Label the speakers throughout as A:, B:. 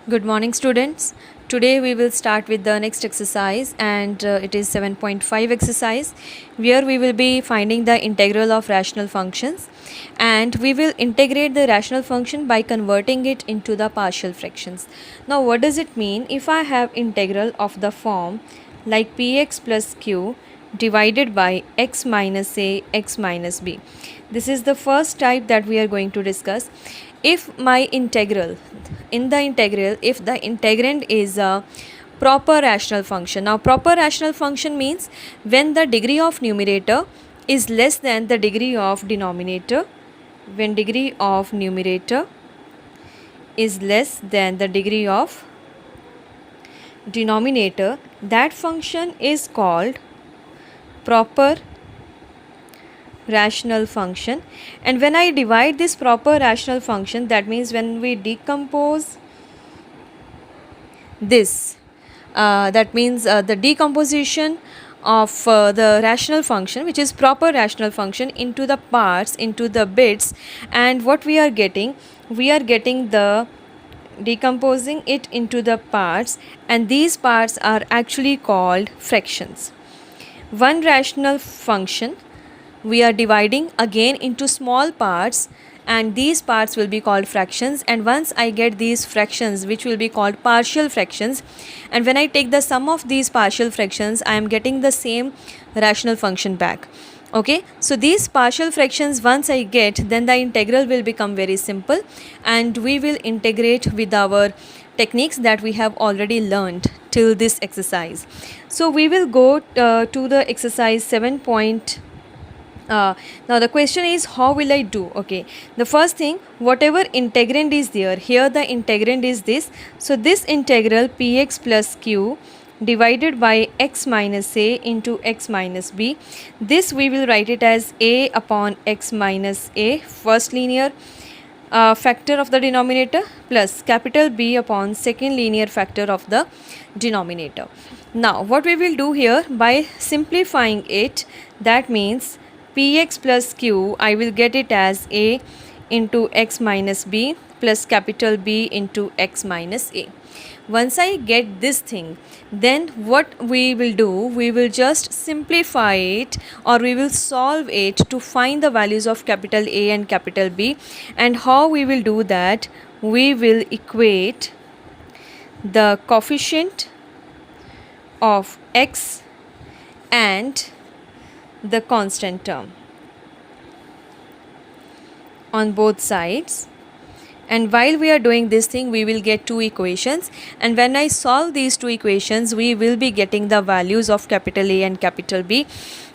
A: Good morning, students. Today we will start with the next exercise, and it is 7.5 exercise, where we will be finding the integral of rational functions, and we will integrate the rational function by converting it into the partial fractions. Now, what does it mean if I have integral of the form like px plus q divided by x minus a x minus b? This is the first type that we are going to discuss. If my integral, in the integral, if the integrand is a proper rational function. Now, proper rational function means when the degree of numerator is less than the degree of denominator. When degree of numerator is less than the degree of denominator, that function is called proper rational function. And when I divide this proper rational function, that means when we decompose this, that means the decomposition of the rational function, which is proper rational function, into the parts, into the bits, and what we are getting the decomposing it into the parts, and these parts are actually called fractions. One rational function we are dividing again into small parts, and these parts will be called fractions, and once I get these fractions, which will be called partial fractions, and when I take the sum of these partial fractions, I am getting the same rational function back. Okay, so these partial fractions once I get, then the integral will become very simple, and we will integrate with our techniques that we have already learned till this exercise. So we will go to the exercise 7. Now the question is, how will I do? Okay, the first thing, whatever integrand is there, here the integrand is this, so this integral px plus q divided by x minus a into x minus b, this we will write it as a upon x minus a, first linear factor of the denominator, plus capital B upon second linear factor of the denominator. Now what we will do here, by simplifying it, that means px plus q, I will get it as a into x minus b plus capital B into x minus a. Once I get this thing, then what we will do, we will just simplify it, or we will solve it to find the values of capital A and capital B. And how we will do that, we will equate the coefficient of x and the constant term on both sides. And while we are doing this thing, we will get two equations, and when I solve these two equations, we will be getting the values of capital A and capital B.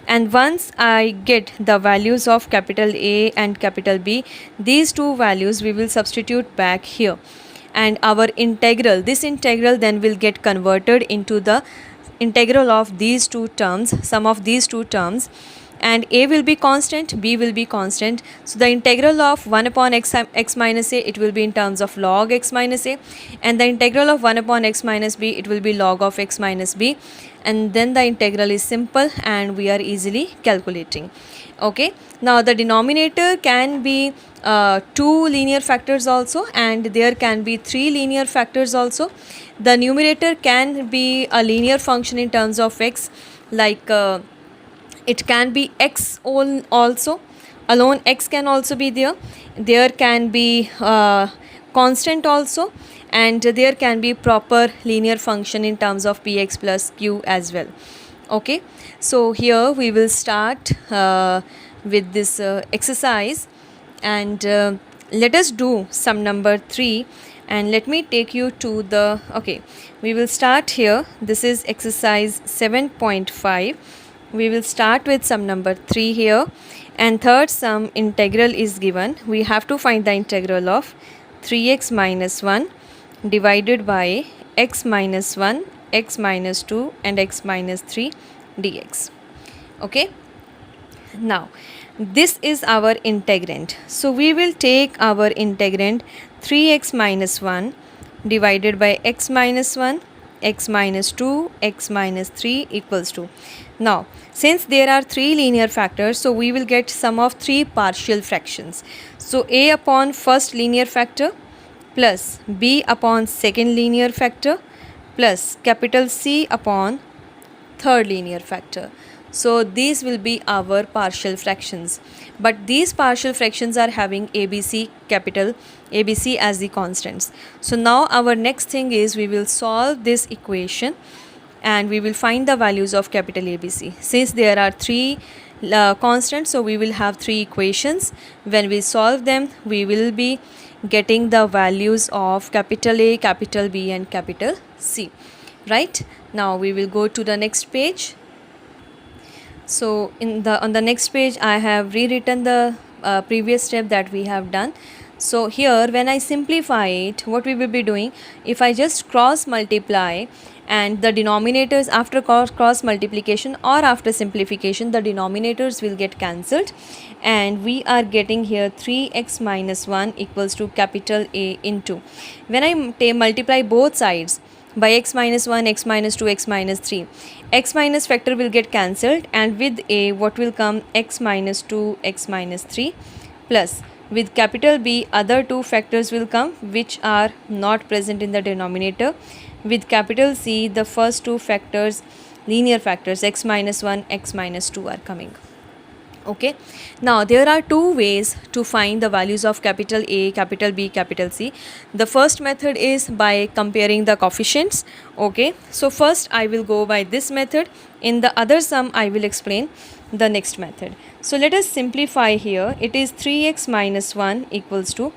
A: And once I get the values of capital A and capital B, these two values we will substitute back here, and our integral, this integral then will get converted into the integral of these two terms, sum of these two terms, and a will be constant, b will be constant. So the integral of 1 upon x minus a, it will be in terms of log x minus a, and the integral of 1 upon x minus b, it will be log of x minus b, and then the integral is simple and we are easily calculating. Okay, now the denominator can be two linear factors also, and there can be three linear factors also. The numerator can be a linear function in terms of x, like it can be x also, alone x can also be there. There can be constant also, and there can be proper linear function in terms of px plus q as well. Okay, so here we will start with this exercise, and let us do sum number 3, and let me take you to the, okay, we will start here. This is exercise 7.5. we will start with sum number 3 here, and third sum integral is given. We have to find the integral of 3x minus 1 divided by x minus 1, x minus 2 and x minus 3 dx. Okay, now this is our integrand, so we will take our integrand 3x minus 1 divided by x minus 1, x minus 2, x minus 3 equals to, now since there are three linear factors, so we will get sum of three partial fractions. So a upon first linear factor, plus b upon second linear factor plus capital C upon third linear factor. So these will be our partial fractions, but these partial fractions are having ABC, capital ABC as the constants. So now our next thing is we will solve this equation and we will find the values of capital ABC. Since there are three constants, so we will have three equations. When we solve them, we will be getting the values of capital A, capital B and capital C. Right, now we will go to the next page. So on the next page I have rewritten the previous step that we have done. So here when I simplify it, what we will be doing, if I just cross multiply and the denominators after cross multiplication or after simplification, the denominators will get cancelled and we are getting here 3x minus 1 equals to capital A into, when I multiply both sides by x minus 1, x minus 2, x minus 3, x minus factor will get cancelled and with a what will come, x minus 2, x minus 3 plus with capital B other two factors will come which are not present in the denominator. With capital C the first two factors, linear factors, x minus 1, x minus 2 are coming. Okay, now there are two ways to find the values of capital A, capital B, capital C. The first method is by comparing the coefficients. Okay, so first I will go by this method. In the other sum I will explain the next method. So let us simplify here. It is 3x minus 1 equals to,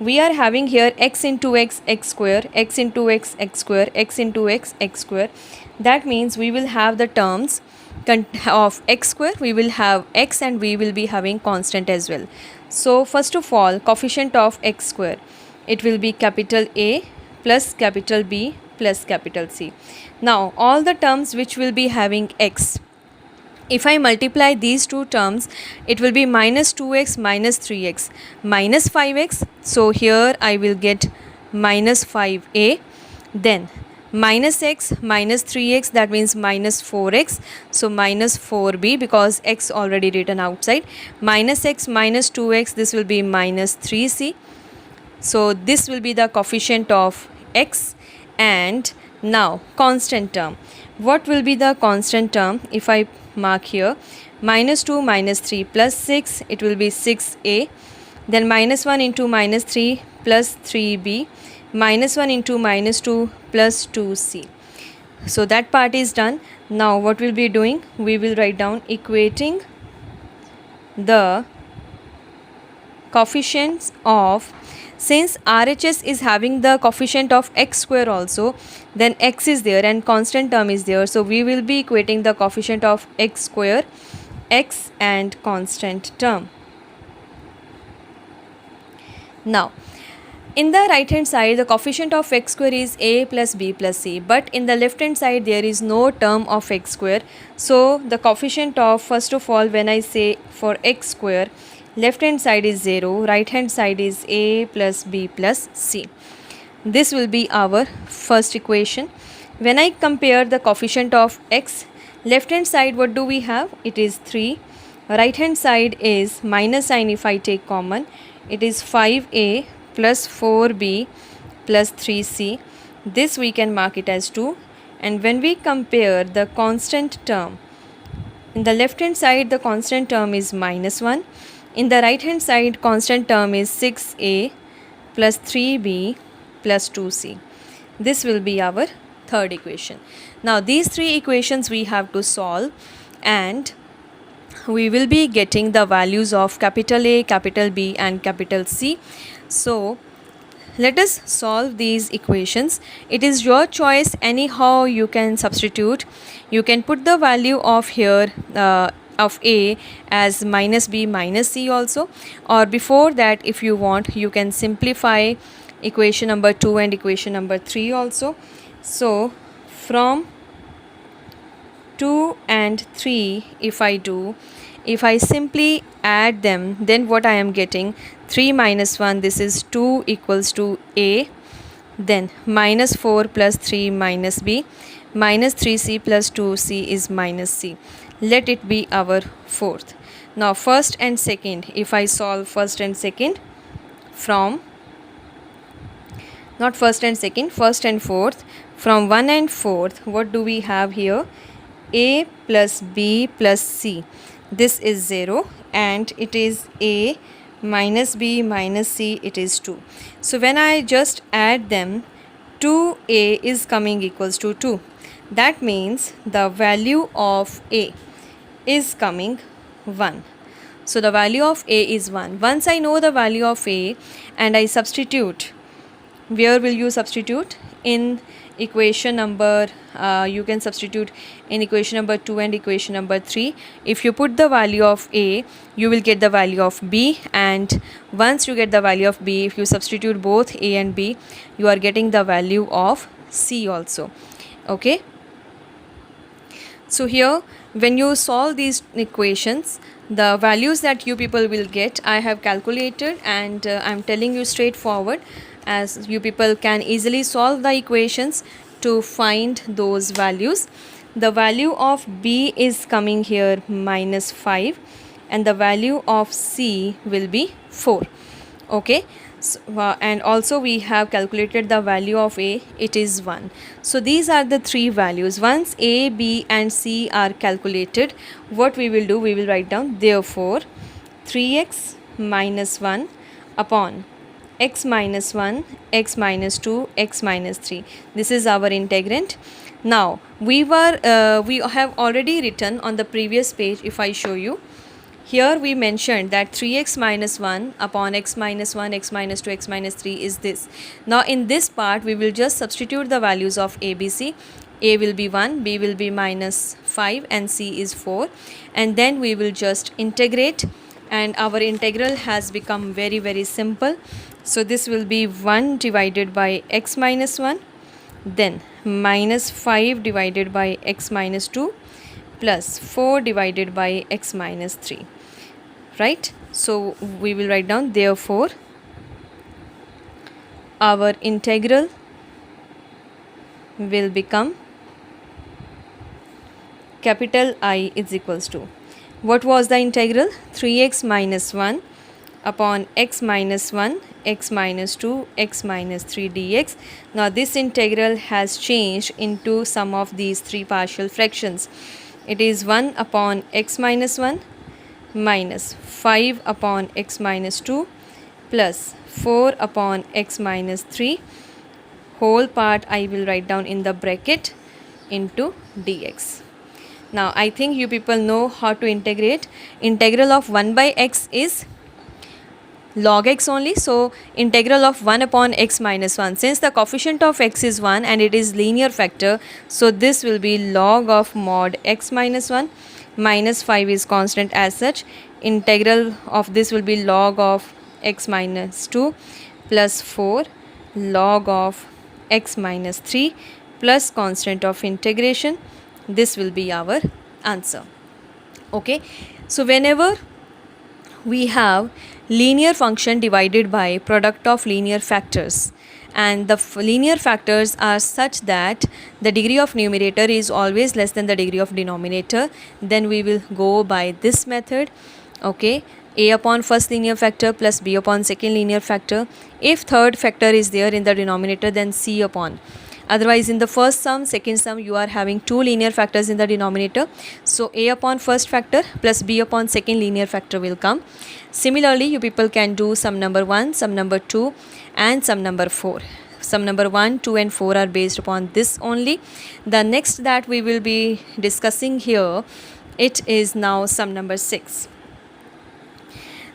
A: we are having here x into x, x square, x into x, x square, x into x, x square. That means we will have the terms of x square, we will have x and we will be having constant as well. So first of all, coefficient of x square, it will be capital A plus capital B plus capital C. Now all the terms which will be having x, if I multiply these two terms, it will be minus 2x minus 3x minus 5x. So here I will get minus 5a, then minus x minus 3x, that means minus 4x, so minus 4b because x already written outside, minus x minus 2x, this will be minus 3c. So this will be the coefficient of x. And now constant term, what will be the constant term? If I mark here, minus 2 minus 3 plus 6, it will be 6a, then minus 1 into minus 3 plus 3b, minus 1 into minus 2 plus 2c. So that part is done. Now what we'll be doing, we will write down equating the coefficients of, since RHS is having the coefficient of x square also, then x is there and constant term is there, so we will be equating the coefficient of x square, x and constant term. Now in the right hand side the coefficient of x square is a plus b plus c, but in the left hand side there is no term of x square. So the coefficient of, first of all, when I say for x square, left hand side is 0, right hand side is a plus b plus c. This will be our first equation. When I compare the coefficient of x, left hand side what do we have? It is 3, right hand side is minus sign, if I take common, it is 5a plus 4b plus 3c. This we can mark it as 2. And when we compare the constant term, in the left hand side the constant term is minus 1, in the right hand side constant term is 6a plus 3b plus 2c. This will be our third equation. Now these three equations we have to solve and we will be getting the values of capital A, capital B and capital C. So let us solve these equations. It is your choice, anyhow you can substitute. You can put the value of here of A as minus B minus C also, or before that if you want you can simplify equation number 2 and equation number 3 also. So from 2 and 3 if I simply add them, then what I am getting, 3 minus 1, this is 2 equals to A, then minus 4 plus 3 minus B, minus 3c plus 2c is minus c. Let it be our fourth. Now first and second, if I solve first and second, from not first and second, first and fourth. From 1 and 4th, what do we have here? A plus B plus C. This is 0 and it is A minus B minus C, it is 2. So when I just add them, 2A is coming equals to 2. That means the value of A is coming 1. So the value of A is 1. Once I know the value of A and I substitute, where will you substitute? In equation number, you can substitute in equation number 2 and equation number 3. If you put the value of A, you will get the value of B, and once you get the value of B, if you substitute both A and B, you are getting the value of C also. Okay. So here, when you solve these equations, the values that you people will get, I have calculated, and I am telling you straightforward, as you people can easily solve the equations to find those values. The value of B is coming here minus 5 and the value of C will be 4. Okay. So, and also we have calculated the value of A, it is 1. So these are the three values. Once A, B and C are calculated, what we will do, we will write down therefore 3x minus 1 upon x minus 1, x minus 2, x minus 3. This is our integrand. Now we have already written on the previous page. If I show you, here we mentioned that 3x minus 1 upon x minus 1, x minus 2, x minus 3 is this. Now in this part we will just substitute the values of A, B, C. A will be 1, B will be minus 5 and C is 4, and then we will just integrate, and our integral has become very simple. So this will be 1 divided by x minus 1, then minus 5 divided by x minus 2 plus 4 divided by x minus 3. Right? So we will write down therefore our integral will become capital I is equals to, what was the integral? 3x minus 1 upon x minus 1, x minus 2, x minus 3 dx. Now this integral has changed into some of these three partial fractions. It is 1 upon x minus 1 minus 5 upon x minus 2 plus 4 upon x minus 3, whole part I will write down in the bracket, into dx. Now I think you people know how to integrate. Integral of 1 by x is log x only. So integral of 1 upon x minus 1, since the coefficient of x is 1 and it is linear factor, so this will be log of mod x minus 1. Minus 5 is constant as such. Integral of this will be log of x minus 2 plus 4 log of x minus 3 plus constant of integration. This will be our answer. Okay. So whenever we have linear function divided by product of linear factors, and the linear factors are such that the degree of numerator is always less than the degree of denominator, then we will go by this method. Okay, a upon first linear factor plus b upon second linear factor. If third factor is there in the denominator, then c upon. Otherwise, in the first sum, second sum, you are having two linear factors in the denominator. So a upon first factor plus b upon second linear factor will come. Similarly, you people can do sum number 1, sum number 2 and sum number 4. Sum number 1, 2 and 4 are based upon this only. The next that we will be discussing here, it is now sum number 6.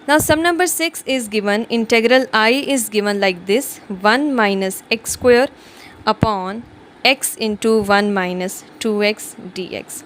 A: Now sum number 6 is given, integral I is given like this, 1 minus x square upon x into 1 minus 2x dx.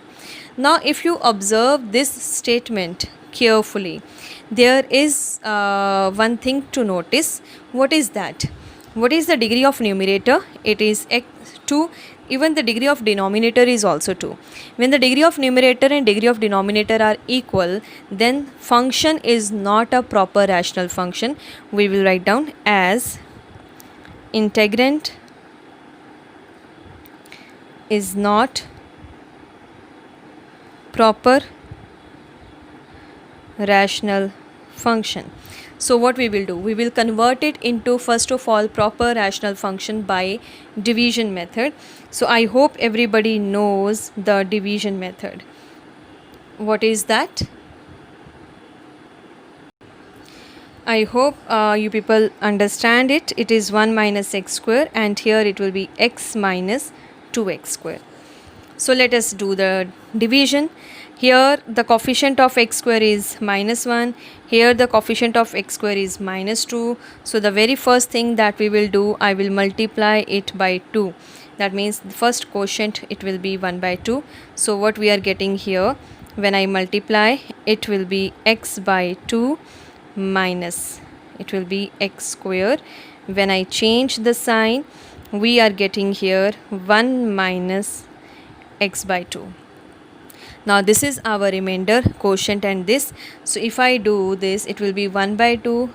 A: Now if you observe this statement carefully, there is one thing to notice. What is that? What is the degree of numerator? It is x 2. Even the degree of denominator is also 2. When the degree of numerator and degree of denominator are equal, then function is not a proper rational function. We will write down as integrand is not proper rational function. So what we will do, we will convert it into first of all proper rational function by division method. So I hope everybody knows the division method. What is that? I hope you people understand it. It is 1 minus x square, and here it will be x minus 2x square. So let us do the division. Here the coefficient of x square is minus 1. Here the coefficient of x square is minus 2. So the very first thing that we will do, I will multiply it by 2. That means the first quotient, it will be 1 by 2. So what we are getting here, when I multiply, it will be x by 2 minus, it will be x square. When I change the sign, we are getting here 1 minus x by 2. Now this is our remainder quotient and this. So if I do this, it will be 1 by 2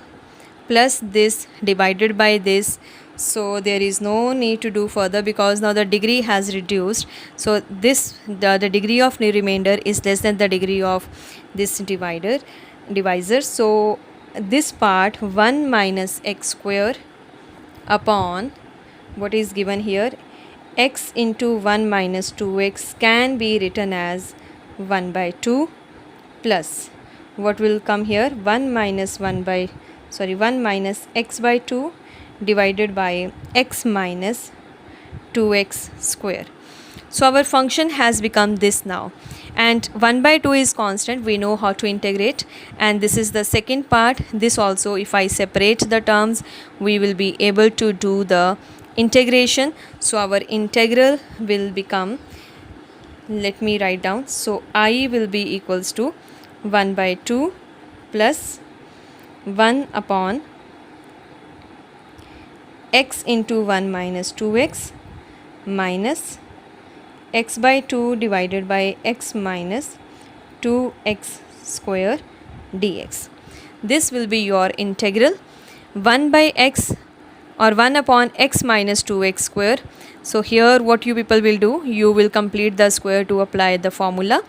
A: plus this divided by this. So there is no need to do further because now the degree has reduced. So this the degree of the remainder is less than the degree of this divisor. So this part 1 minus x square upon what is given here, x into 1 minus 2x, can be written as 1 by 2 plus what will come here, 1 minus x by 2 divided by x minus 2x square. So our function has become this now, and 1 by 2 is constant, we know how to integrate. And this is the second part. This also, if I separate the terms, we will be able to do the integration. So our integral will become, let me write down. So I will be equals to 1 by 2 plus 1 upon x into 1 minus 2x minus x by 2 divided by x minus 2x square dx. This will be your integral 1 by x or 1 upon x minus 2x square. So here what you people will do, you will complete the square to apply the formula.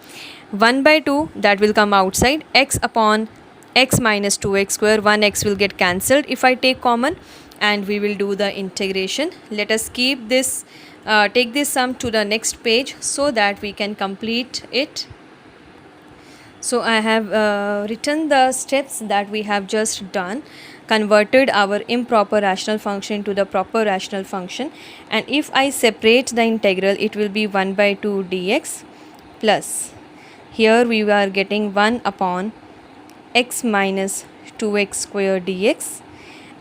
A: 1 by 2, that will come outside, x upon x minus 2x square, 1x will get cancelled if I take common, and we will do the integration. Let us keep this, take this sum to the next page so that we can complete it. So I have written the steps that we have just done, converted our improper rational function to the proper rational function. And if I separate the integral, it will be 1 by 2 dx plus, here we are getting 1 upon x minus 2x square dx,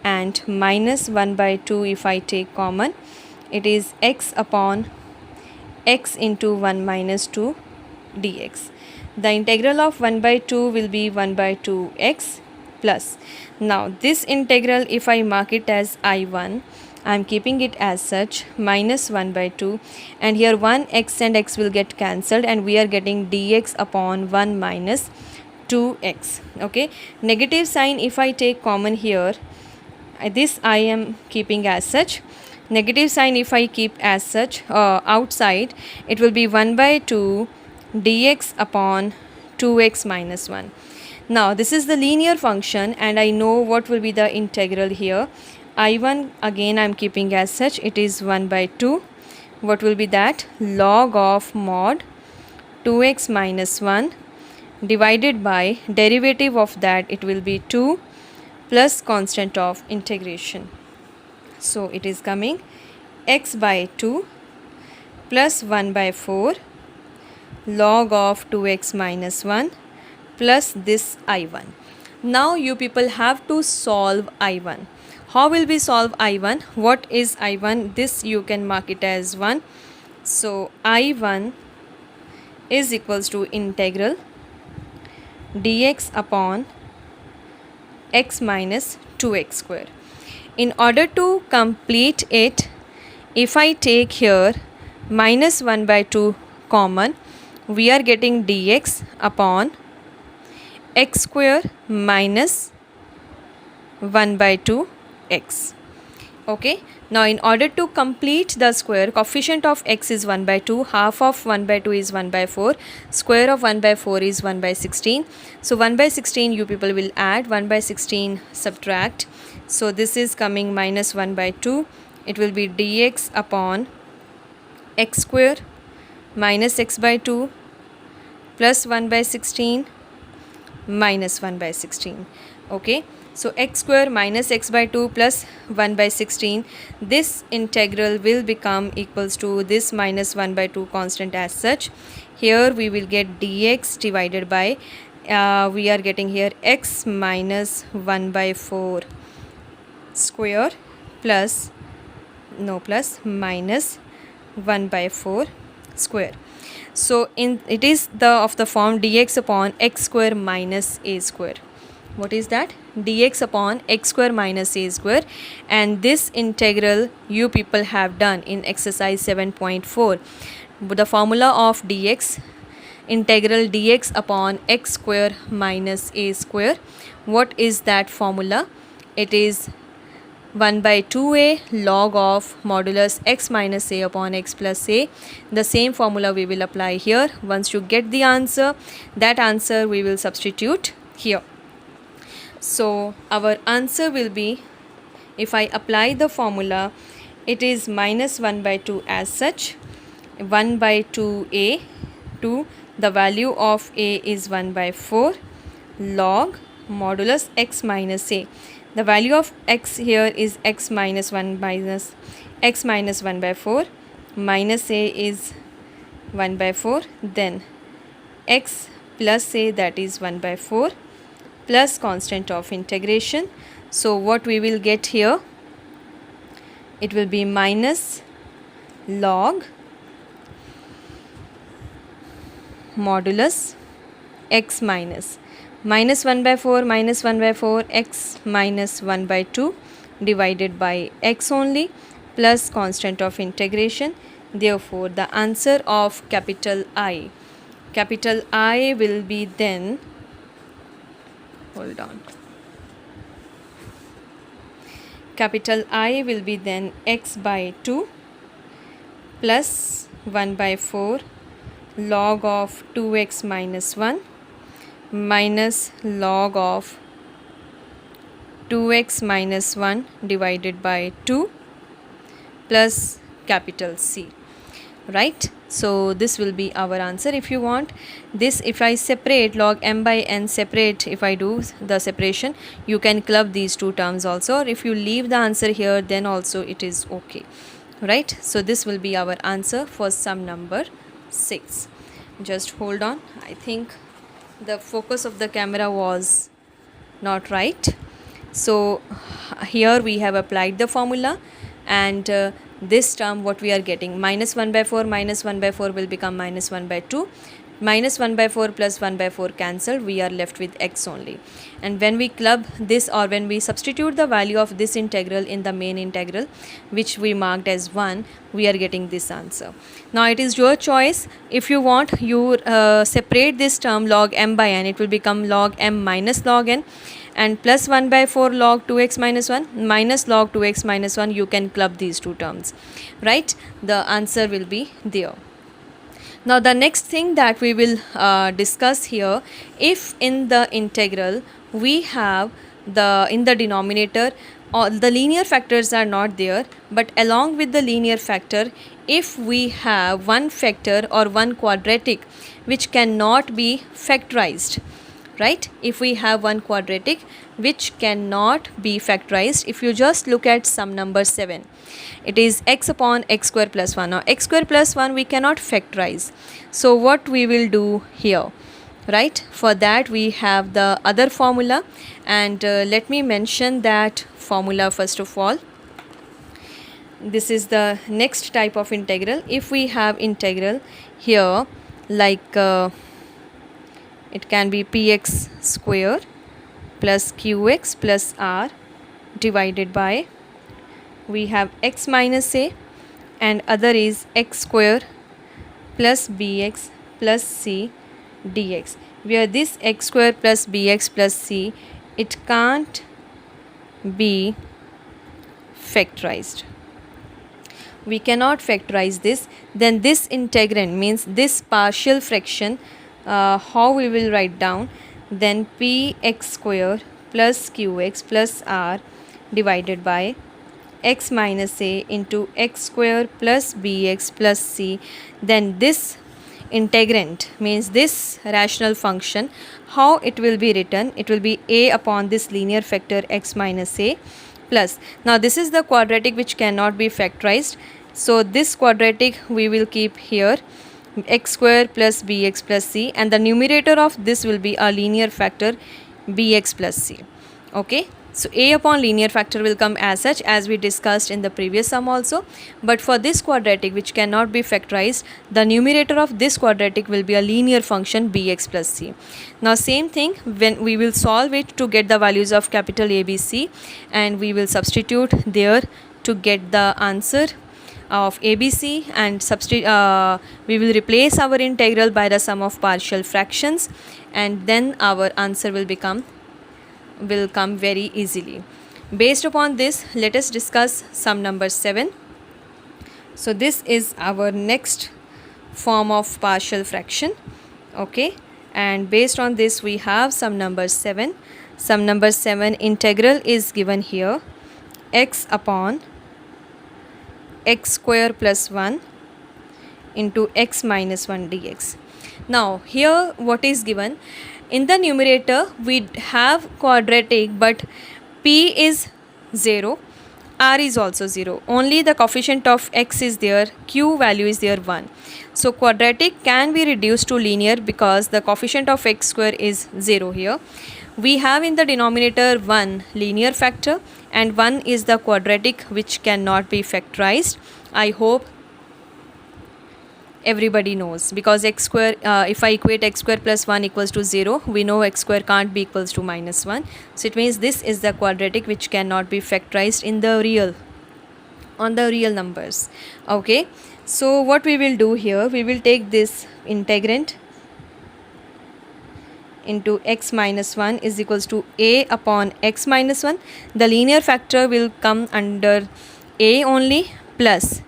A: and minus 1 by 2 if I take common, it is x upon x into 1 minus 2 dx. The integral of 1 by 2 will be 1 by 2x plus. Now this integral, if I mark it as I1, I am keeping it as such, minus 1 by 2, and here 1 x and x will get cancelled, and we are getting dx upon 1 minus 2x. Okay, negative sign if I take common here, this I am keeping as such. Negative sign if I keep as such outside, it will be 1 by 2 dx upon 2x minus 1. Now this is the linear function, and I know what will be the integral here. I1 again I am keeping as such, it is 1 by 2. What will be that? Log of mod 2x minus 1 divided by derivative of that, it will be 2 plus constant of integration. So it is coming x by 2 plus 1 by 4 log of 2x minus 1 plus this I1. Now you people have to solve I1. How will we solve I1? What is I1? This you can mark it as 1. So I1 is equals to integral dx upon x minus 2x square. In order to complete it, if I take here minus 1 by 2 common, we are getting dx upon x square minus 1 by 2 x. Okay, now in order to complete the square, coefficient of x is 1 by 2, half of 1 by 2 is 1 by 4, square of 1 by 4 is 1 by 16. So 1 by 16 you people will add, 1 by 16 subtract. So this is coming minus 1 by 2. It will be dx upon x square minus x by 2 plus 1 by 16 minus 1 by 16. Okay, so x square minus x by 2 plus 1 by 16, this integral will become equals to this minus 1 by 2 constant as such. Here we will get dx divided by we are getting here x minus 1 by 4 square plus minus 1 by 4 square. So in it is the of the form dx upon x square minus a square. What is that? Dx upon x square minus a square, and this integral you people have done in exercise 7.4. The formula of dx, integral dx upon x square minus a square. What is that formula? It is 1 by 2a log of modulus x minus a upon x plus a. The same formula we will apply here. Once you get the answer, that answer we will substitute here. So our answer will be, if I apply the formula, it is minus 1 by 2 as such, 1 by 2a, 2, the value of a is 1 by 4 log modulus x minus a. The value of x here is x minus 1 minus x minus 1 by 4, minus a is 1 by 4, then x plus a, that is 1 by 4, plus constant of integration. So what we will get here, it will be minus log modulus x minus 1 by 4 minus 1 by 4 x minus 1 by 2 divided by x only, plus constant of integration. Therefore the answer of capital I will be then, hold on, capital I will be then x by 2 plus 1 by 4 log of 2x minus 1 minus log of 2x minus 1 divided by 2 plus capital C, right? So this will be our answer. If you want this, if I separate log m by n separate, if I do the separation, you can club these two terms also, or if you leave the answer here, then also it is okay, right? So this will be our answer for sum number 6. Just hold on, I think the focus of the camera was not right. So here we have applied the formula, and this term what we are getting, minus 1 by 4 will become minus 1 by 2, minus 1 by 4 plus 1 by 4 cancelled, we are left with x only. And when we club this, or when we substitute the value of this integral in the main integral, which we marked as 1, we are getting this answer. Now it is your choice. If you want, you separate this term log m by n, it will become log m minus log n, and plus 1 by 4 log 2x minus 1 minus log 2x minus 1, you can club these two terms, right? The answer will be there. Now the next thing that we will discuss here, if in the integral we have in the denominator the linear factors are not there, but along with the linear factor, if we have one factor or one quadratic which cannot be factorized, right? If we have one quadratic which cannot be factorized, if you just look at sum number 7, it is x upon x square plus 1. Now x square plus 1 we cannot factorize. So what we will do here, right? For that we have the other formula, and let me mention that formula first of all. This is the next type of integral. If we have integral here like it can be px square plus qx plus r divided by, we have x minus a, and other is x square plus bx plus c dx, where this x square plus bx plus c, it can't be factorized. We cannot factorize this. Then this integrand means this partial fraction, how we will write down, then px square plus qx plus r divided by x minus a into x square plus bx plus c. Then this integrand means this rational function, how it will be written, it will be a upon this linear factor x minus a plus, now this is the quadratic which cannot be factorized, so this quadratic we will keep here, x square plus bx plus c, and the numerator of this will be a linear factor bx plus c. Okay, so a upon linear factor will come as such, as we discussed in the previous sum also, but for this quadratic which cannot be factorized, the numerator of this quadratic will be a linear function bx plus c. Now same thing, when we will solve it to get the values of capital ABC, and we will substitute there to get the answer of ABC, and we will replace our integral by the sum of partial fractions, and then our answer will come very easily. Based upon this, let us discuss sum number 7. So this is our next form of partial fraction. Okay, and based on this we have sum number 7. Sum number 7 integral is given here, x upon x square plus 1 into x minus 1 dx. Now here what is given, in the numerator we have quadratic, but p is 0, r is also 0, only the coefficient of x is there, q value is there 1. So quadratic can be reduced to linear because the coefficient of x square is 0 here. We have in the denominator 1 linear factor, and 1 is the quadratic which cannot be factorized. I hope everybody knows, because x square, if I equate x square plus 1 equals to 0, we know x square can't be equals to minus 1. So it means this is the quadratic which cannot be factorized in the on the real numbers. Okay, so what we will do here, we will take this integrand into x minus 1 is equals to a upon x minus 1. The linear factor will come under a only, plus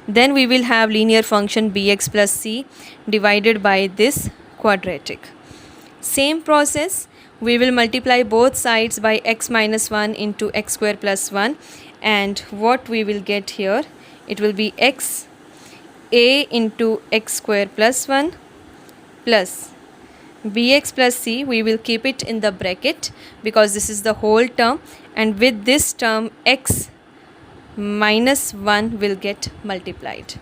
A: then we will have linear function bx plus c divided by this quadratic. Same process, we will multiply both sides by x minus 1 into x square plus 1, and what we will get here, it will be x a into x square plus 1 plus bx plus c, we will keep it in the bracket because this is the whole term, and with this term x minus 1 will get multiplied.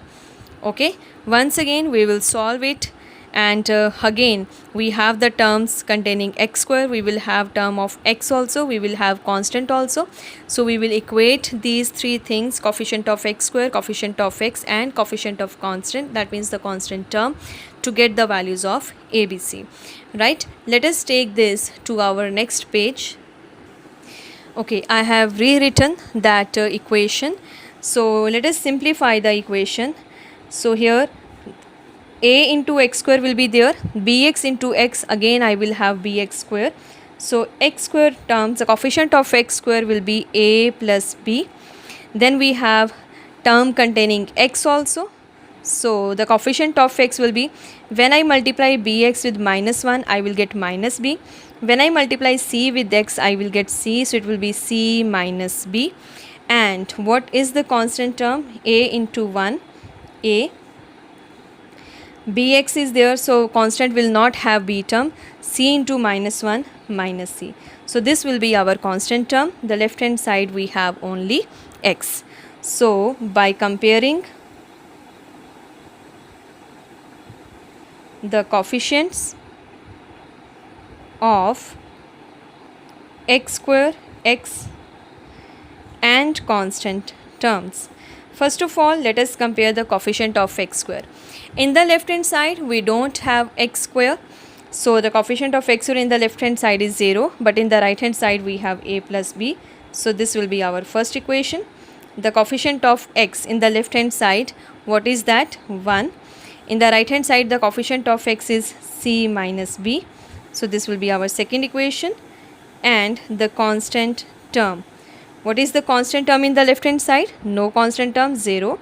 A: Okay, once again we will solve it, and again we have the terms containing x square, we will have term of x also, we will have constant also. So we will equate these three things, coefficient of x square, coefficient of x, and coefficient of constant, that means the constant term, to get the values of ABC. Right, let us take this to our next page. Okay, I have rewritten that equation. So let us simplify the equation. So here a into x square will be there, bx into x, again I will have bx square. So x square terms, the coefficient of x square will be a plus b. Then we have term containing x also. So the coefficient of x will be, when I multiply bx with minus 1, I will get minus b. When I multiply c with x, I will get c, so it will be c minus b. And what is the constant term? A into 1, a. Bx is there, so constant will not have b term. C into minus 1, minus c. So this will be our constant term. The left hand side we have only x. So by comparing the coefficients of x square, x, and constant terms. First of all, let us compare the coefficient of x square. In the left hand side we don't have x square, so the coefficient of x square in the left hand side is 0, but in the right hand side we have a plus b. So this will be our first equation. The coefficient of x in the left hand side, what is that? 1. In the right hand side the coefficient of x is c minus b. So this will be our second equation. And the constant term, What is the constant term in the left hand side? No constant term, 0.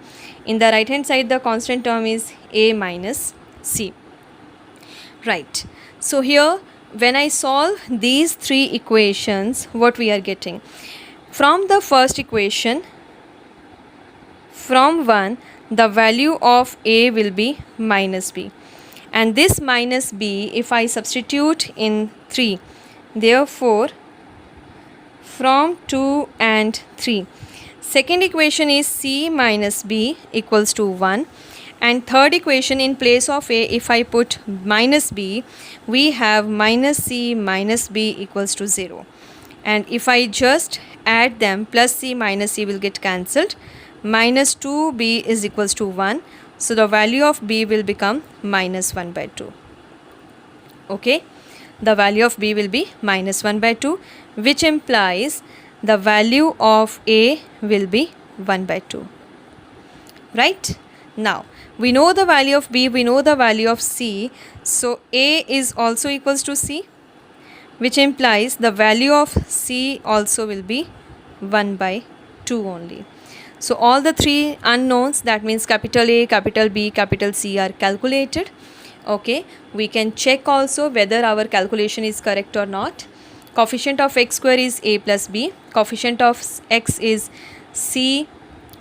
A: In the right hand side, the constant term is a minus c. Right. So here, when I solve these three equations, what we are getting? From the first equation, from 1, the value of a will be minus b. And this minus b, if I substitute in 3, therefore, from 2 and 3. Second equation is c minus b equals to 1. And third equation, in place of a, if I put minus b, we have minus c minus b equals to 0. And if I just add them, plus c minus c will get cancelled. Minus 2b is equals to 1. So the value of b will become minus 1 by 2. Okay. The value of b will be minus 1 by 2, which implies the value of a will be 1 by 2. Right? Now, we know the value of b, we know the value of c. So a is also equals to c, which implies the value of c also will be 1 by 2 only. So all the three unknowns, that means capital A, capital B, capital C, are calculated. Okay, we can check also whether our calculation is correct or not. Coefficient of x square is a plus b, coefficient of x is c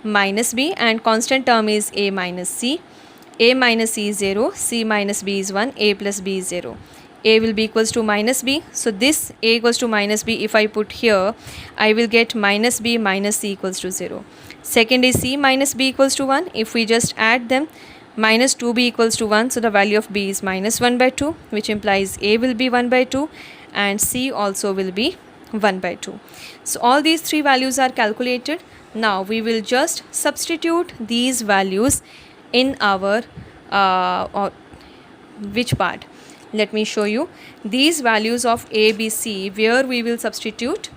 A: minus b, and constant term is a minus c. A minus c is 0, c minus b is 1, a plus b is 0. A will be equals to minus b. So this a equals to minus b, if I put here, I will get minus b minus c equals to 0. Second is c minus b equals to 1. If we just add them, minus 2b equals to 1. So the value of b is minus 1 by 2, which implies a will be 1 by 2 and c also will be 1 by 2. So all these three values are calculated. Now we will just substitute these values in our which part? Let me show you. These values of a, b, c, where we will substitute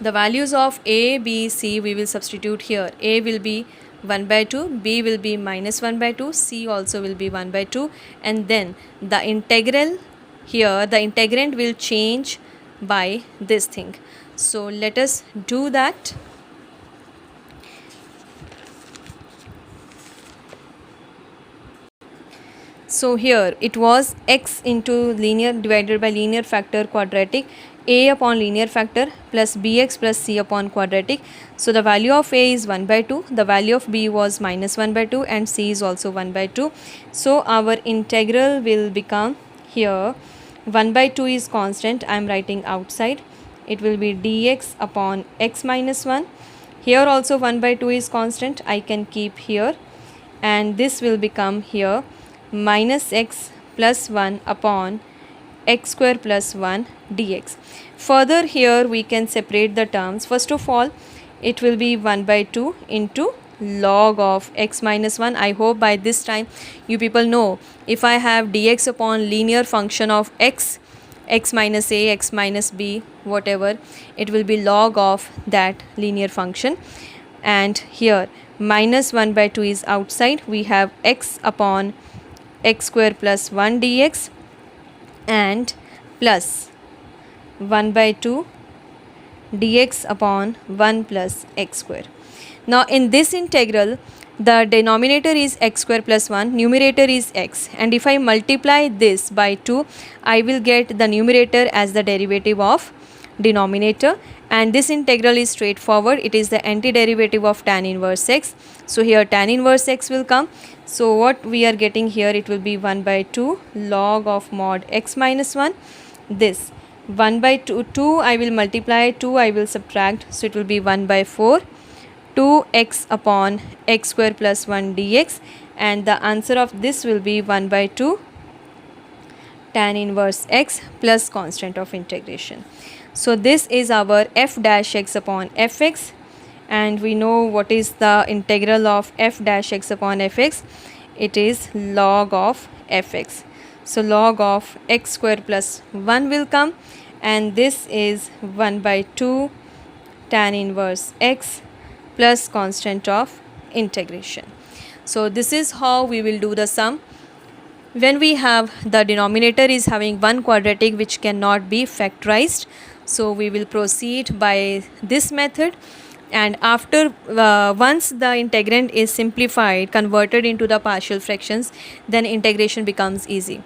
A: the values of a, b, c, we will substitute here. A will be 1 by 2, b will be minus 1 by 2, c also will be 1 by 2, and then the integral here, the integrand will change by this thing. So let us do that. So here it was x into linear divided by linear factor quadratic, a upon linear factor plus bx plus c upon quadratic. So the value of a is 1 by 2, the value of b was minus 1 by 2, and c is also 1 by 2. So our integral will become here 1 by 2 is constant, I am writing outside. It will be dx upon x minus 1. Here also 1 by 2 is constant, I can keep here, and this will become here minus x plus 1 upon x square plus 1 dx. Further here we can separate the terms. First of all, it will be 1 by 2 into log of x minus 1. I hope by this time you people know, if I have dx upon linear function of x, x minus a, x minus b, whatever, it will be log of that linear function. And here minus 1 by 2 is outside, we have x upon x square plus 1 dx and plus 1 by 2 dx upon 1 plus x square. Now in this integral, the denominator is x square plus 1, numerator is x, and if I multiply this by 2, I will get the numerator as the derivative of denominator, and this integral is straightforward. It is the antiderivative of tan inverse x. So here tan inverse x will come. So what we are getting here, it will be 1 by 2 log of mod x minus 1. This 1 by 2 I will multiply, 2 I will subtract, so it will be 1 by 4 2x upon x square plus 1 dx, and the answer of this will be 1 by 2 tan inverse x plus constant of integration. So this is our f dash x upon fx, and we know what is the integral of f dash x upon fx. It is log of fx. So log of x square plus 1 will come, and this is 1 by 2 tan inverse x plus constant of integration. So this is how we will do the sum. When we have the denominator is having one quadratic which cannot be factorized, So we will proceed by this method, and after once the integrand is simplified, converted into the partial fractions, then integration becomes easy.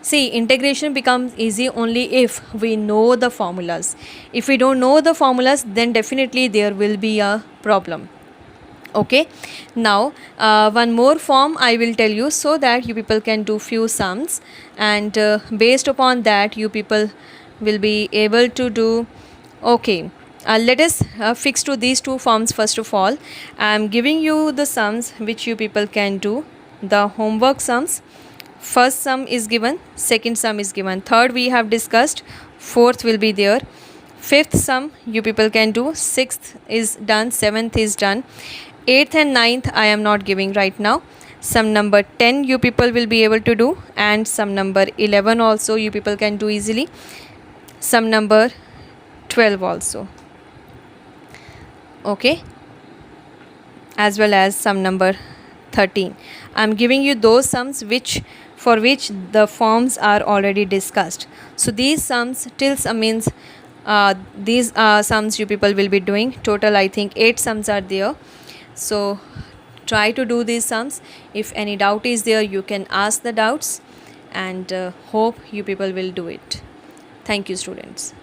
A: See, integration becomes easy only if we know the formulas. If we don't know the formulas, then definitely there will be a problem. Okay, now one more form I will tell you, so that you people can do few sums, and based upon that you people will be able to do. Okay, let us fix to these two forms. First of all, I am giving you the sums which you people can do, the homework sums. First sum is given, second sum is given, third we have discussed, fourth will be there, fifth sum you people can do, sixth is done, seventh is done, eighth and ninth I am not giving right now. Sum number 10 you people will be able to do, and sum number 11 also you people can do easily, sum number 12 also. Okay, as well as sum number 13. I am giving you those sums for which the forms are already discussed. So these sums till sum means these sums you people will be doing. Total I think 8 sums are there. So try to do these sums. If any doubt is there, you can ask the doubts, and hope you people will do it. Thank you, students.